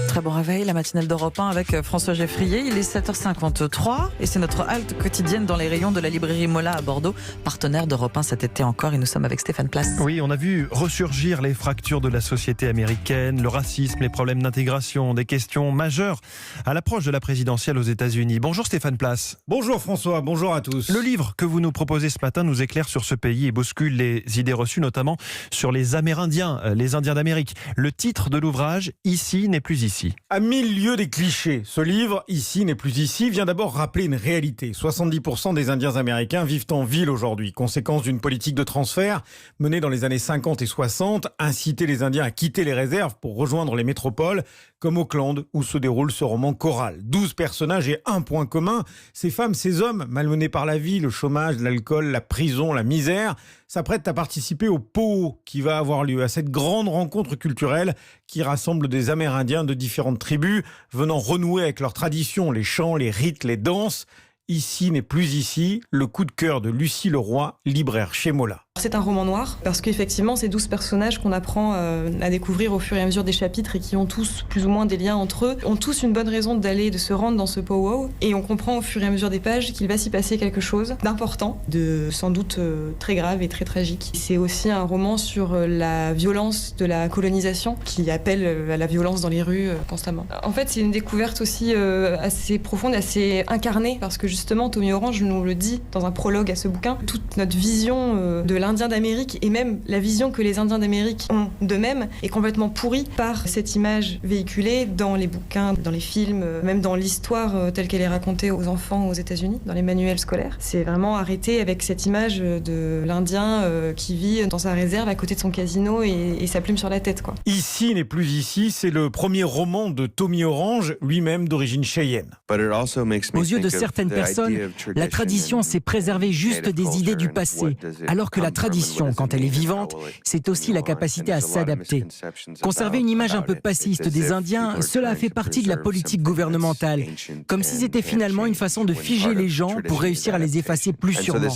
Très bon réveil, la matinale d'Europe 1 avec François Geffrier. Il est 7h53 et c'est notre halte quotidienne dans les rayons de la librairie Mola à Bordeaux, partenaire d'Europe 1 cet été encore, et nous sommes avec Stéphane Place. Oui, on a vu ressurgir les fractures de la société américaine, le racisme, les problèmes d'intégration, des questions majeures à l'approche de la présidentielle aux États-Unis. Bonjour Stéphane Place. Bonjour François, bonjour à tous. Le livre que vous nous proposez ce matin nous éclaire sur ce pays et bouscule les idées reçues, notamment sur les Amérindiens, les Indiens d'Amérique. Le titre de l'ouvrage, Ici n'est plus ici. À 1000 lieues des clichés, ce livre, Ici n'est plus ici, vient d'abord rappeler une réalité. 70% des Indiens américains vivent en ville aujourd'hui, conséquence d'une politique de transfert menée dans les années 50 et 60, inciter les Indiens à quitter les réserves pour rejoindre les métropoles, comme Auckland, où se déroule ce roman choral. 12 personnages et un point commun, ces femmes, ces hommes, malmenés par la vie, le chômage, l'alcool, la prison, la misère, s'apprêtent à participer au Poho qui va avoir lieu, à cette grande rencontre culturelle qui rassemble des Amérindiens de différentes tribus venant renouer avec leurs traditions, les chants, les rites, les danses. Ici n'est plus ici, le coup de cœur de Lucie Leroy, libraire chez Mola. C'est un roman noir parce qu'effectivement ces 12 personnages qu'on apprend à découvrir au fur et à mesure des chapitres et qui ont tous plus ou moins des liens entre eux, ont tous une bonne raison de se rendre dans ce powwow, et on comprend au fur et à mesure des pages qu'il va s'y passer quelque chose d'important, de sans doute très grave et très tragique. C'est aussi un roman sur la violence de la colonisation qui appelle à la violence dans les rues constamment. En fait, c'est une découverte aussi assez profonde, assez incarnée, parce que justement Tommy Orange nous le dit dans un prologue à ce bouquin, toute notre vision de l'Indien d'Amérique et même la vision que les Indiens d'Amérique ont d'eux-mêmes est complètement pourrie par cette image véhiculée dans les bouquins, dans les films, même dans l'histoire telle qu'elle est racontée aux enfants aux États-Unis, dans les manuels scolaires. C'est vraiment arrêté avec cette image de l'Indien qui vit dans sa réserve à côté de son casino et sa plume sur la tête, quoi. Ici n'est plus ici, c'est le premier roman de Tommy Orange, lui-même d'origine cheyenne. Aux yeux de certaines personnes, la tradition, c'est préserver juste des idées du passé, alors que la tradition, quand elle est vivante, c'est aussi la capacité à s'adapter. Conserver une image un peu passiste des Indiens, cela a fait partie de la politique gouvernementale, comme si c'était finalement une façon de figer les gens pour réussir à les effacer plus sûrement.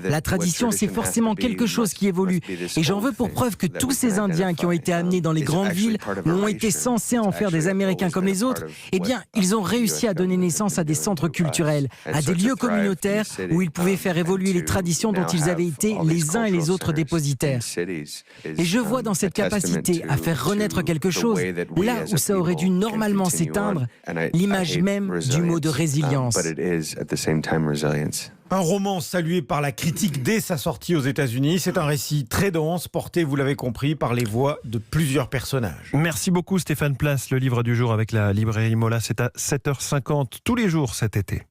La tradition, c'est forcément quelque chose qui évolue, et j'en veux pour preuve que tous ces Indiens qui ont été amenés dans les grandes villes, où ont été censés en faire des Américains comme les autres, eh bien, ils ont réussi à donner naissance à des centres culturels, à des lieux communautaires où ils pouvaient faire évoluer les traditions dont ils avaient été les uns et les autres dépositaires. Et je vois dans cette capacité à faire renaître quelque chose, là où ça aurait dû normalement s'éteindre, l'image même du mot de résilience. Un roman salué par la critique dès sa sortie aux États-Unis. C'est un récit très dense, porté, vous l'avez compris, par les voix de plusieurs personnages. Merci beaucoup Stéphane Place. Le livre du jour avec la librairie Mola, c'est à 7h50 tous les jours cet été.